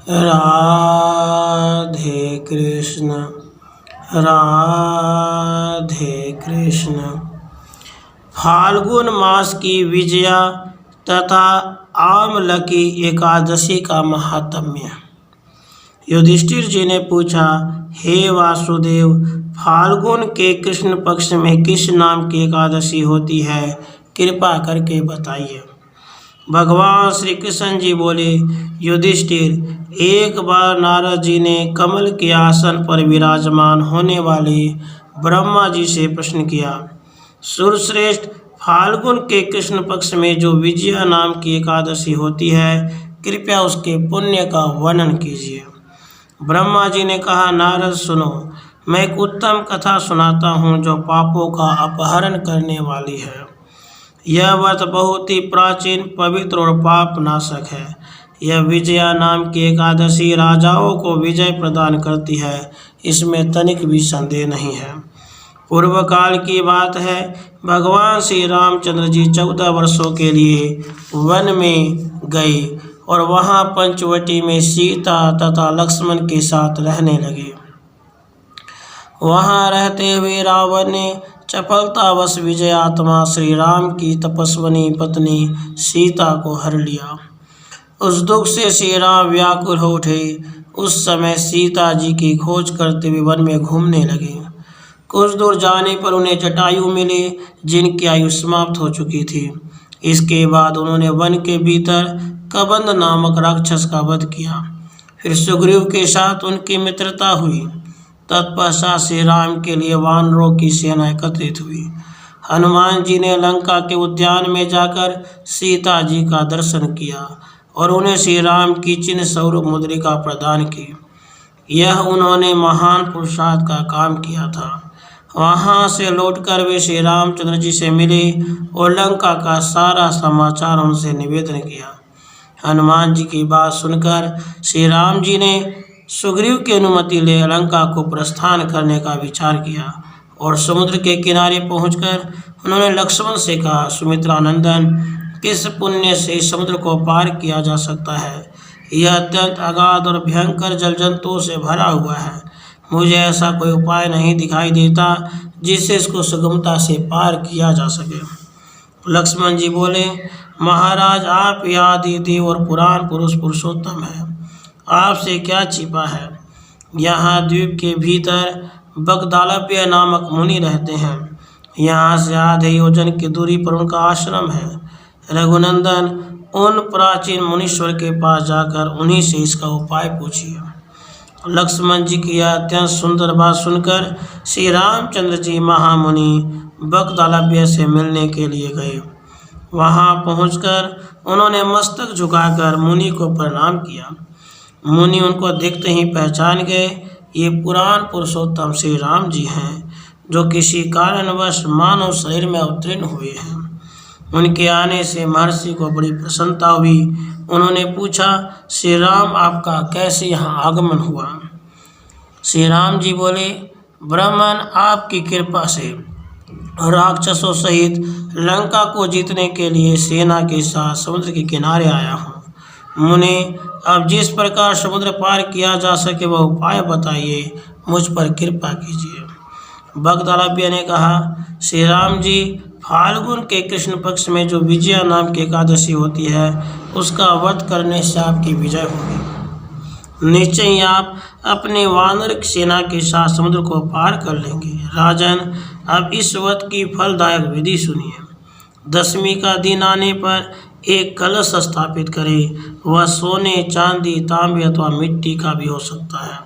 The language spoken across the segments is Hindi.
राधे कृष्ण राधे कृष्ण। फाल्गुन मास की विजया तथा आमलकी एकादशी का महात्म्य। युधिष्ठिर जी ने पूछा, हे वासुदेव, फाल्गुन के कृष्ण पक्ष में किस नाम की एकादशी होती है, कृपा करके बताइए। भगवान श्री कृष्ण जी बोले, युधिष्ठिर, एक बार नारद जी ने कमल के आसन पर विराजमान होने वाले ब्रह्मा जी से प्रश्न किया, सुरश्रेष्ठ, फाल्गुन के कृष्ण पक्ष में जो विजया नाम की एकादशी होती है, कृपया उसके पुण्य का वर्णन कीजिए। ब्रह्मा जी ने कहा, नारद सुनो, मैं एक उत्तम कथा सुनाता हूँ जो पापों का अपहरण करने वाली है। यह व्रत बहुत ही प्राचीन, पवित्र और पाप नाशक है। यह विजया नाम की एकादशी राजाओं को विजय प्रदान करती है, इसमें तनिक भी संदेह नहीं है। पूर्व काल की बात है, भगवान श्री रामचंद्र जी 14 वर्षों के लिए वन में गए और वहां पंचवटी में सीता तथा लक्ष्मण के साथ रहने लगे। वहां रहते हुए रावण ने चपलतावश विजयात्मा श्री राम की तपस्विनी पत्नी सीता को हर लिया। उस दुख से श्री राम व्याकुल हो उठे। उस समय सीता जी की खोज करते हुए वन में घूमने लगे। कुछ दूर जाने पर उन्हें जटायु मिले, जिनकी आयु समाप्त हो चुकी थी। इसके बाद उन्होंने वन के भीतर कबंध नामक राक्षस का वध किया। फिर सुग्रीव के साथ उनकी मित्रता हुई। तत्पश्चात श्री राम के लिए वानरों की सेना एकत्रित हुई। हनुमान जी ने लंका के उद्यान में जाकर सीता जी का दर्शन किया और उन्हें श्री राम की चिन्ह स्वरूप मुद्रिका प्रदान की। यह उन्होंने महान पुरुषार्थ का काम किया था। वहां से लौटकर वे श्री रामचंद्र जी से मिले और लंका का सारा समाचार उनसे निवेदन किया। हनुमान जी की बात सुनकर श्री राम जी ने सुग्रीव की अनुमति ले लंका को प्रस्थान करने का विचार किया और समुद्र के किनारे पहुंचकर उन्होंने लक्ष्मण से कहा, सुमित्रानंदन, किस पुण्य से समुद्र को पार किया जा सकता है? यह अत्यंत अगाध और भयंकर जल जंतुओं से भरा हुआ है। मुझे ऐसा कोई उपाय नहीं दिखाई देता जिससे इसको सुगमता से पार किया जा सके। लक्ष्मण जी बोले, महाराज, आप आदि देव और पुराण पुरुष पुरुषोत्तम हैं, आपसे क्या छिपा है। यहाँ द्वीप के भीतर बगदालव्य नामक मुनि रहते हैं। यहाँ से आधे योजन की दूरी पर उनका आश्रम है। रघुनंदन, उन प्राचीन मुनीश्वर के पास जाकर उन्हीं से इसका उपाय पूछिए। लक्ष्मण जी की यह अत्यंत सुंदर बात सुनकर श्री रामचंद्र जी महामुनि बगदालव्य से मिलने के लिए गए। वहां पहुंचकर उन्होंने मस्तक झुकाकर मुनि को प्रणाम किया। मुनि उनको देखते ही पहचान गए। ये पुराण पुरुषोत्तम श्री राम जी हैं, जो किसी कारणवश मानव शरीर में अवतीर्ण हुए हैं। उनके आने से महर्षि को बड़ी प्रसन्नता हुई। उन्होंने पूछा, श्री राम, आपका कैसे यहाँ आगमन हुआ? श्री राम जी बोले, ब्राह्मण, आपकी कृपा से राक्षसों सहित लंका को जीतने के लिए सेना के साथ समुद्र के किनारे आया हूँ। मुने, अब जिस प्रकार समुद्र पार किया जा सके वह उपाय बताइए, मुझ पर कृपा कीजिए। बगदालव्य ने कहा, श्री राम जी, फाल्गुन के कृष्ण पक्ष में जो विजया नाम की एकादशी होती है, उसका वध करने से आपकी विजय होगी। निश्चय ही आप अपने वानर सेना के साथ समुद्र को पार कर लेंगे। राजन, अब इस व्रत की फलदायक विधि सुनिए। 10वीं का दिन आने पर एक कलश स्थापित करें। वह सोने, चांदी, तांबे अथवा मिट्टी का भी हो सकता है।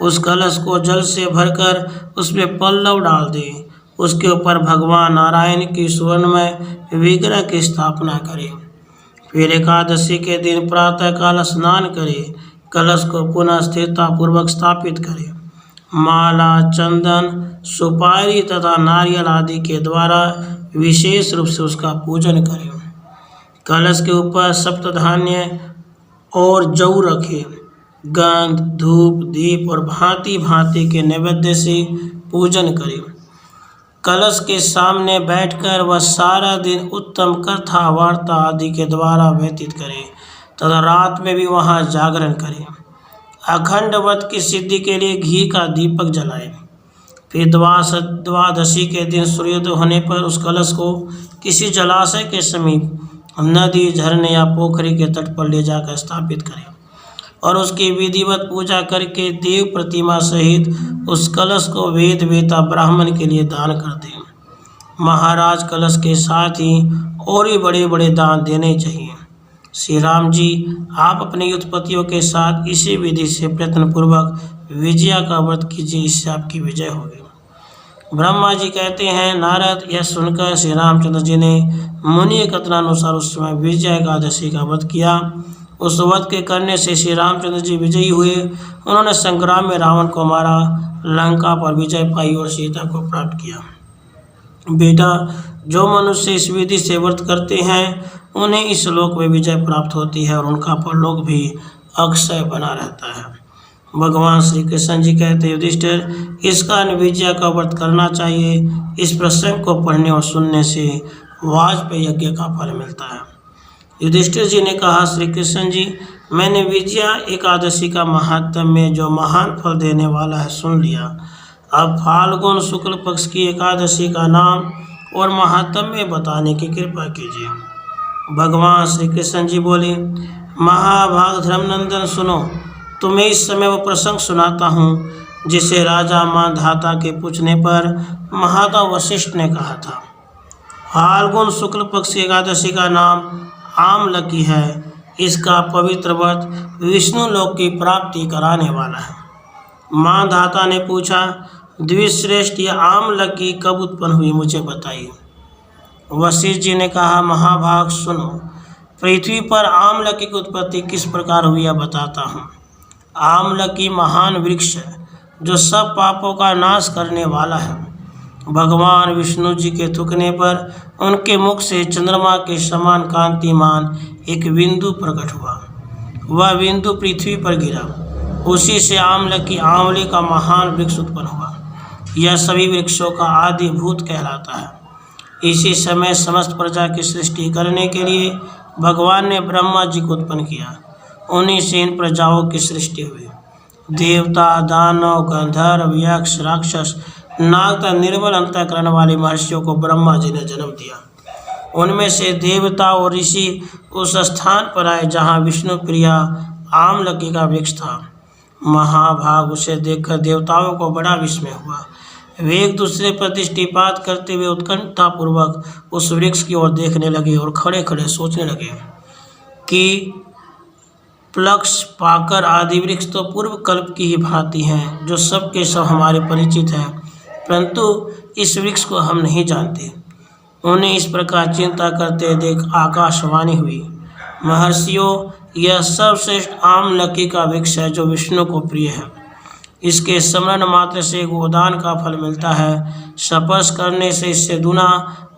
उस कलश को जल से भरकर उसमें पल्लव डाल दें। उसके ऊपर भगवान नारायण की सुवर्णमय विग्रह की स्थापना करें। फिर एकादशी के दिन प्रातःकाल स्नान करें। कलश को पुनः स्थिरतापूर्वक स्थापित करें। माला, चंदन, सुपारी तथा नारियल आदि के द्वारा विशेष रूप से उसका पूजन करें। कलश के ऊपर सप्तधान्य और जौ रखें। गंध, धूप, दीप और भांति भांति के नैवेद्य से पूजन करें। कलश के सामने बैठकर वह सारा दिन उत्तम कथा, वार्ता आदि के द्वारा व्यतीत करें तथा रात में भी वहाँ जागरण करें। अखंड व्रत की सिद्धि के लिए घी का दीपक जलाएं। फिर द्वादशी के दिन सूर्योदय होने पर उस कलश को किसी जलाशय के समीप, नदी, झरने या पोखरी के तट पर ले जाकर स्थापित करें और उसकी विधिवत पूजा करके देव प्रतिमा सहित उस कलश को वेद वेता ब्राह्मण के लिए दान कर दें। महाराज कलश के साथ ही और भी बड़े बड़े दान देने चाहिए। श्री राम जी, आप अपने उत्पत्तियों के साथ इसी विधि से प्रयत्नपूर्वक विजया का व्रत कीजिए, इससे आपकी विजय होगी। ब्रह्मा जी कहते हैं, नारद, यह सुनकर श्री रामचंद्र जी ने मुनि कथनानुसार उस समय विजया एकादशी का व्रत किया। उस व्रत के करने से श्री रामचंद्र जी विजयी हुए। उन्होंने संग्राम में रावण को मारा, लंका पर विजय पाई और सीता को प्राप्त किया। बेटा, जो मनुष्य इस विधि से व्रत करते हैं उन्हें इस लोक में विजय प्राप्त होती है और उनका परलोक भी अक्षय बना रहता है। भगवान श्री कृष्ण जी कहते हैं, युधिष्ठिर, इस कारण विजया का व्रत करना चाहिए। इस प्रसंग को पढ़ने और सुनने से वाजपेयी यज्ञ का फल मिलता है। युधिष्ठिर जी ने कहा, श्री कृष्ण जी, मैंने विजया एकादशी का महात्म्य में जो महान फल देने वाला है सुन लिया। अब फाल्गुन शुक्ल पक्ष की एकादशी का नाम और महात्म्य बताने की कृपा कीजिए। भगवान श्री कृष्ण जी बोले, महाभाग धर्मनंदन, सुनो, तुम्हें इस समय वो प्रसंग सुनाता हूँ जिसे राजा मांधाता के पूछने पर महात्मा वशिष्ठ ने कहा था। फाल्गुन शुक्ल पक्ष की एकादशी का नाम आमलकी है। इसका पवित्र व्रत विष्णु लोक की प्राप्ति कराने वाला है। मांधाता ने पूछा, द्विश्रेष्ठ, यह आमलकी कब उत्पन्न हुई, मुझे बताइए। वशिष्ठ जी ने कहा, महाभाग सुनो, पृथ्वी पर आमलकी की उत्पत्ति किस प्रकार हुई यह बताता हूँ। आमलकी महान वृक्ष है जो सब पापों का नाश करने वाला है। भगवान विष्णु जी के थूकने पर उनके मुख से चंद्रमा के समान कांतिमान एक बिंदु प्रकट हुआ। वह बिंदु पृथ्वी पर गिरा। उसी से आमलकी, आंवले का महान वृक्ष उत्पन्न हुआ। यह सभी वृक्षों का आदि भूत कहलाता है। इसी समय समस्त प्रजा की सृष्टि करने के लिए भगवान ने ब्रह्मा जी को उत्पन्न किया। उन्हीं से इन प्रजाओं की सृष्टि हुई। देवता, दानव, गंधर्व, यक्ष, राक्षस, नाग तथा निर्बल अंतःकरण वाले महर्षियों को ब्रह्मा जी ने जन्म दिया। उनमें से देवता और ऋषि उस स्थान पर आए जहाँ विष्णु प्रिया आमलकी का वृक्ष था। महाभाग, उसे देखकर देवताओं को बड़ा विस्मय हुआ। वे एक दूसरे पर दृष्टिपात करते हुए उत्कंठापूर्वक उस वृक्ष की ओर देखने लगे और खड़े खड़े सोचने लगे कि प्लक्ष, पाकर आदि वृक्ष तो पूर्व कल्प की ही भांति हैं, जो सबके सब हमारे परिचित हैं, परंतु इस वृक्ष को हम नहीं जानते। उन्हें इस प्रकार चिंता करते देख आकाशवाणी हुई, महर्षियों, यह सर्वश्रेष्ठ आमलकी का वृक्ष है जो विष्णु को प्रिय है। इसके स्मरण मात्र से गोदान का फल मिलता है। स्पर्श करने से इससे दुना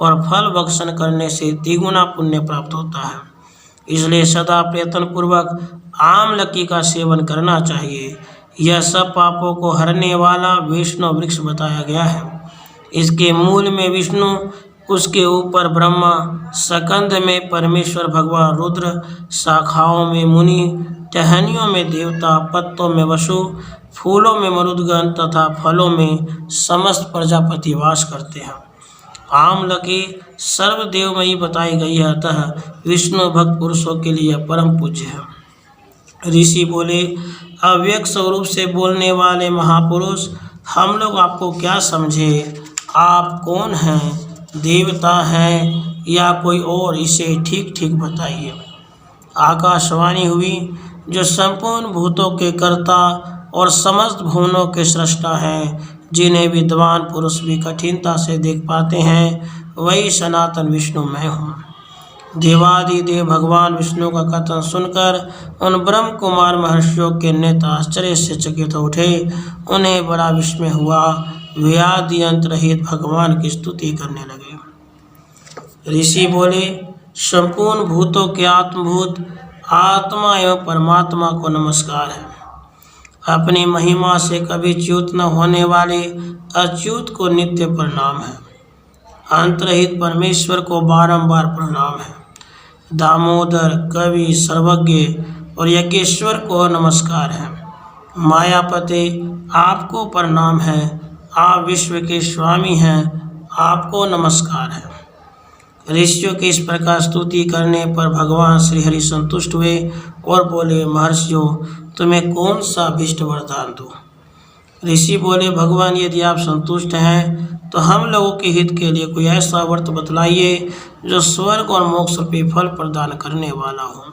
और फल भक्षण करने से द्विगुना पुण्य प्राप्त होता है। इसलिए सदा प्रयत्न पूर्वक आमलकी का सेवन करना चाहिए। यह सब पापों को हरने वाला विष्णु वृक्ष बताया गया है। इसके मूल में विष्णु, उसके ऊपर ब्रह्मा, सकंद में परमेश्वर भगवान रुद्र, शाखाओं में मुनि, टहनियों में देवता, पत्तों में वसु, फूलों में मरुदगण तथा फलों में समस्त प्रजापति वास करते हैं। आमलकी सर्वदेवमयी बताई गई है, अतः विष्णु भक्त पुरुषों के लिए परम पूज्य है। ऋषि बोले, अव्यक्त स्वरूप से बोलने वाले महापुरुष, हम लोग आपको क्या समझे? आप कौन हैं? देवता हैं या कोई और? इसे ठीक ठीक बताइए। आकाशवाणी हुई, जो संपूर्ण भूतों के कर्ता और समस्त भुवनों के सृष्टा हैं, जिन्हें विद्वान पुरुष भी कठिनता से देख पाते हैं, वही सनातन विष्णु मैं हूँ। देवादिदेव भगवान विष्णु का कथन सुनकर उन ब्रह्म कुमार महर्षियों के नेत्र आश्चर्य से चकित हो उठे। उन्हें बड़ा विस्मय हुआ। वे आदि अंत रहित भगवान की स्तुति करने लगे। ऋषि बोले, संपूर्ण भूतों के आत्मभूत आत्मा एवं परमात्मा को नमस्कार है। अपनी महिमा से कभी च्युत न होने वाले अच्युत को नित्य प्रणाम है। अंतरहित परमेश्वर को बारंबार प्रणाम है। दामोदर, कवि, सर्वज्ञ और यज्ञेश्वर को नमस्कार है। मायापते आपको प्रणाम है, आप विश्व के स्वामी हैं, आपको नमस्कार है। ऋषियों की इस प्रकार स्तुति करने पर भगवान श्री हरि संतुष्ट हुए और बोले, महर्षियों, तुम्हें कौन सा अभीष्ट वरदान दूं? ऋषि बोले, भगवान, यदि आप संतुष्ट हैं तो हम लोगों के हित के लिए कोई ऐसा व्रत बतलाइए जो स्वर्ग और मोक्ष रूपी फल प्रदान करने वाला हो।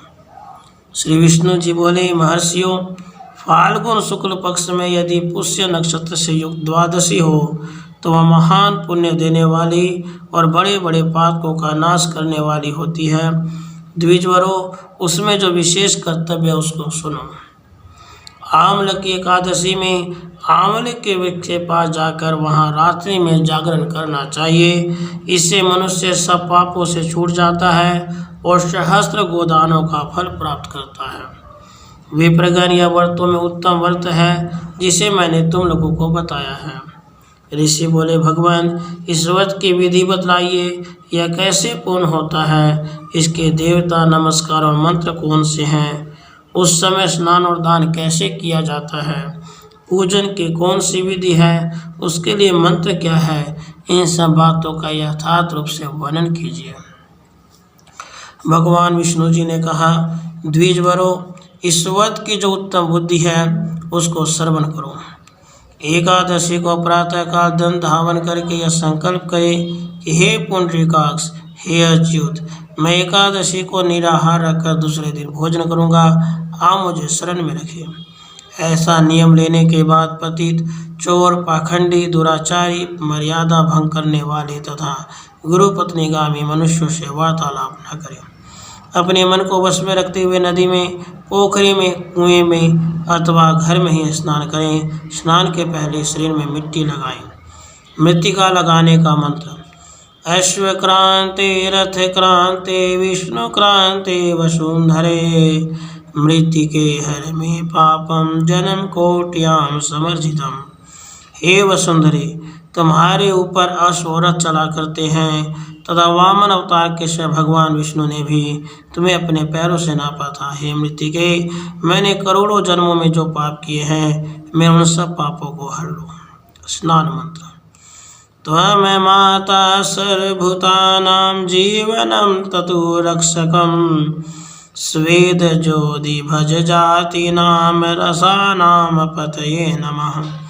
श्री विष्णु जी बोले, महर्षियों, फाल्गुन शुक्ल पक्ष में यदि पुष्य नक्षत्र से युक्त द्वादशी हो तो वह महान पुण्य देने वाली और बड़े बड़े पापों का नाश करने वाली होती है। द्विजवरों, उसमें जो विशेष कर्तव्य है उसको सुनो। आम्ल की एकादशी में आंवले के वृक्ष के पास जाकर वहां रात्रि में जागरण करना चाहिए। इससे मनुष्य सब पापों से छूट जाता है और सहस्त्र गोदानों का फल प्राप्त करता है। विप्रगण, यह व्रतों में उत्तम व्रत है जिसे मैंने तुम लोगों को बताया है। ऋषि बोले, भगवान, इस व्रत की विधि बतलाइए, यह कैसे पूर्ण होता है, इसके देवता, नमस्कार और मंत्र कौन से हैं, उस समय स्नान और दान कैसे किया जाता है, पूजन की कौन सी विधि है, उसके लिए मंत्र क्या है, इन सब बातों का यथार्थ रूप से वर्णन कीजिए। भगवान विष्णु जी ने कहा, द्विजवरों, इस व्रत की जो उत्तम बुद्धि है उसको श्रवण करो। एकादशी को प्रातःकाल दंत धावन करके यह संकल्प करे कि हे पुंडरीकाक्ष, हे अच्युत, मैं एकादशी को निराहार रखकर दूसरे दिन भोजन करूंगा, आप मुझे शरण में रखिए। ऐसा नियम लेने के बाद पतित, चोर, पाखंडी, दुराचारी, मर्यादा भंग करने वाले तथा गुरु पत्नीगामी मनुष्यों से वार्तालाप न करें। अपने मन को वश में रखते हुए नदी में, पोखरी में, कुएं में अथवा घर में ही स्नान करें। स्नान के पहले शरीर में मिट्टी लगाएं। मृत्तिका लगाने का मंत्र, अश्व क्रांते रथ क्रांते विष्णु क्रांते वसुंधरे मृत्तिके हर में पापम जन्म कोट्याम समर्जितम। हे वसुंधरे, तुम्हारे ऊपर अश्वरथ चला करते हैं तथा वामन अवतार के समय भगवान विष्णु ने भी तुम्हें अपने पैरों से नापा था। हे मृत्तिके, मैंने करोड़ों जन्मों में जो पाप किए हैं, मैं उन सब पापों को हर लूँ। स्नान मंत्र, त्वमेव माता सर्वभूतानां जीवनं ततो रक्षकं स्वेद ज्योति भज जातीनां रसानां पतये नमः।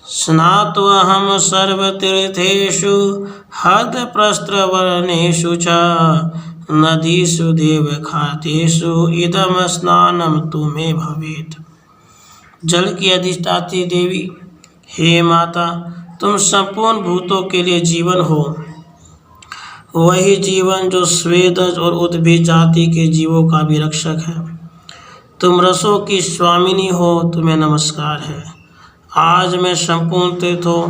स्नात्वहं सर्वतीर्थेषु हृदप्रस्त्रवर्णेषु च नदीषु देवखातेषु इदं स्नानं तु मे भवेत्। जल की अधिष्ठात्री देवी, हे माता, तुम संपूर्ण भूतों के लिए जीवन हो, वही जीवन जो स्वेदज और उद्भिद जाति के जीवों का भी रक्षक है। तुम रसों की स्वामिनी हो, तुम्हें नमस्कार है। आज मैं संपूर्ण तीर्थों,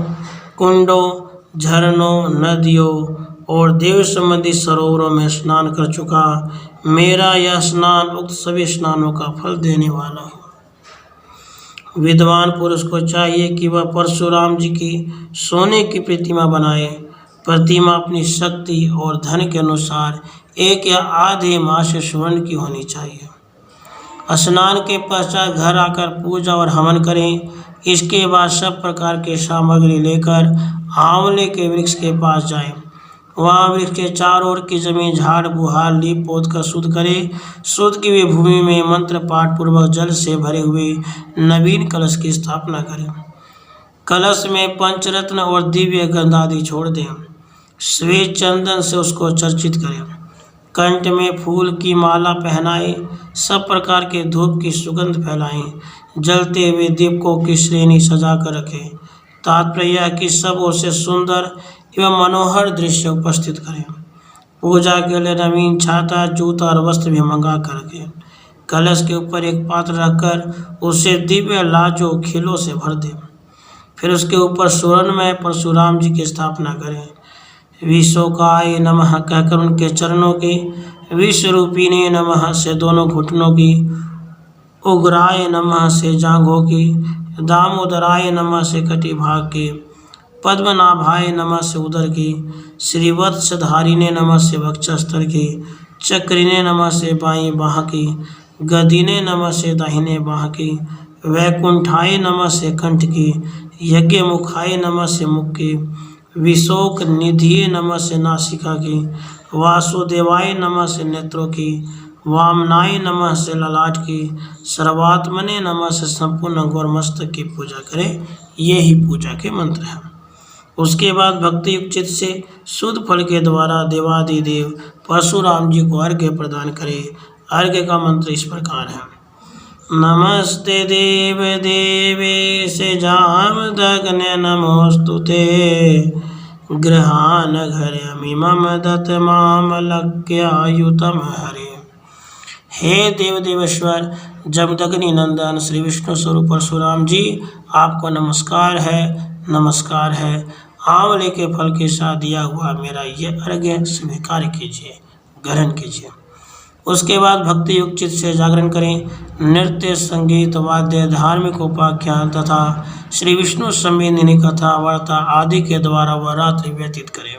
कुंडों, झरनों, नदियों और देव संबंधी सरोवरों में स्नान कर चुका। मेरा यह स्नान उक्त सभी स्नानों का फल देने वाला हो। विद्वान पुरुष को चाहिए कि वह परशुराम जी की सोने की प्रतिमा बनाए। प्रतिमा अपनी शक्ति और धन के अनुसार 1 या आधे मास स्वर्ण की होनी चाहिए। स्नान के पश्चात घर आकर पूजा और हवन करें। इसके बाद सब प्रकार की सामग्री लेकर आंवले के वृक्ष के पास जाएं। वहाँ वृक्ष के चारों ओर की जमीन झाड़ बुहार लीप पोत कर शुद्ध करें। शुद्ध की हुई भूमि में मंत्र पाठ पूर्वक जल से भरे हुए नवीन कलश की स्थापना करें। कलश में पंचरत्न और दिव्य गंध आदि छोड़ दें। श्वेत चंदन से उसको चर्चित करें। कंठ में फूल की माला पहनाएं। सब प्रकार के धूप की सुगंध फैलाएं। जलते हुए दीपकों की श्रेणी सजा कर रखें। तात्पर्य कि सब ओर से सुंदर एवं मनोहर दृश्य उपस्थित करें। पूजा के लिए नवीन छाता, जूता और वस्त्र भी मंगा कर रखें। कलश के ऊपर एक पात्र रखकर उसे दिव्य लाजो खिलों से भर दें। फिर उसके ऊपर सुवर्णमय परशुराम जी की स्थापना करें। विशोकाय नमः कहकर उनके चरणों की, विश्वरूपिणे नमः से दोनों घुटनों की, उग्राय नमः से जांघों की, दामोदराय नमः से कटी भाग की, पद्मनाभाय नमः से उदर की, श्रीवत्सधारिणे नमः से वक्षस्तर की, चक्रिणे नमः से बाईं बाह की, गदिने नमः से दाहिने बाह की, वैकुंठाय नमः से कंठ की, यज्ञ मुखाय नमः से मुख की, विशोक निधिये नमः से नासिका की, वासुदेवाय नमः से नेत्रों की, वामनाय नमः से ललाट की, सर्वात्मने नमः से संपूर्ण गौर मस्तक की पूजा करें। ये ही पूजा के मंत्र हैं। उसके बाद भक्ति युक्त चित्त से शुद्ध फल के द्वारा देवादिदेव परशुराम जी को अर्घ्य प्रदान करें। अर्घ्य का मंत्र इस प्रकार है। नमस्ते देव देवेश जामदग्ने नमोस्तुते गृहान घर्यमिमं दत्तमामलक्यायुतं हरे। हे देव देवेश्वर जमदग्नि नंदन श्री विष्णु स्वरूप परशुराम जी, आपको नमस्कार है, नमस्कार है। आंवले के फल के साथ दिया हुआ मेरा ये अर्घ्य स्वीकार कीजिए, ग्रहण कीजिए। उसके बाद भक्ति युक्त चित्त से जागरण करें। नृत्य, संगीत, वाद्य, धार्मिक उपाख्यान तथा श्री विष्णु संबंधिनी कथा वार्ता आदि के द्वारा वह रात्रि व्यतीत करें।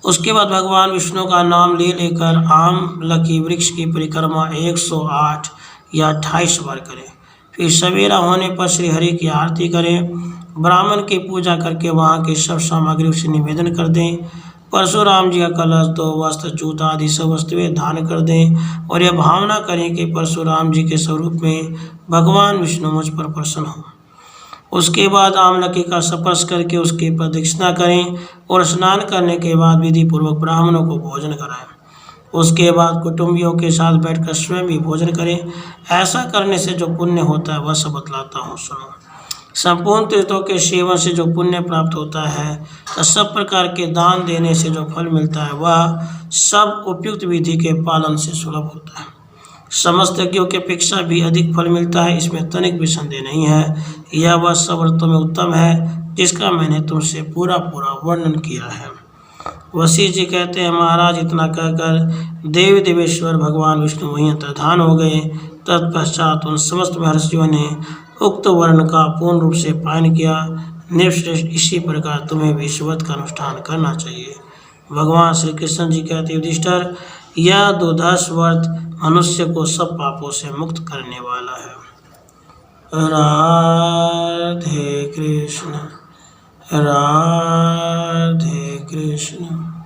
उसके बाद भगवान विष्णु का नाम ले लेकर आमलकी वृक्ष की परिक्रमा 108 या 28 बार करें। फिर सवेरा होने पर श्री हरि की आरती करें। ब्राह्मण की पूजा करके वहाँ की सब सामग्री से निवेदन कर दें। परशुराम जी का कलश, दो वस्त्र, जूता आदि सब वस्तुएं दान कर दें और यह भावना करें कि परशुराम जी के स्वरूप में भगवान विष्णु मुझ पर प्रसन्न हो। उसके बाद आमलकी का स्पर्श करके उसकी प्रदक्षिणा करें और स्नान करने के बाद विधि पूर्वक ब्राह्मणों को भोजन कराएं। उसके बाद कुटुंबियों के साथ बैठकर स्वयं भी भोजन करें। ऐसा करने से जो पुण्य होता है वह सब बतलाता हूँ, सुनो। संपूर्ण तीर्थों के सेवन से जो पुण्य प्राप्त होता है तो सब प्रकार के दान देने से जो फल मिलता है वह सब उपयुक्त विधि के पालन से सुलभ होता है। समस्त यज्ञों की अपेक्षा भी अधिक फल मिलता है, इसमें तनिक भी संदेह नहीं है। यह वह सब व्रतों में उत्तम है जिसका मैंने तुमसे पूरा वर्णन किया है। वशिष्ठ जी कहते हैं, महाराज इतना कहकर देव देवेश्वर भगवान विष्णु वहीं अंतर्धान हो गए। तत्पश्चात उन समस्त महर्षियों ने उक्त वर्ण का पूर्ण रूप से पालन किया। निर्श्रेष्ठ इसी प्रकार तुम्हें भी इस व्रत का अनुष्ठान करना चाहिए। भगवान श्री कृष्ण जी कहते, युधिष्ठिर, यह दुर्धर्ष व्रत मनुष्य को सब पापों से मुक्त करने वाला है। राधे कृष्ण, राधे कृष्ण।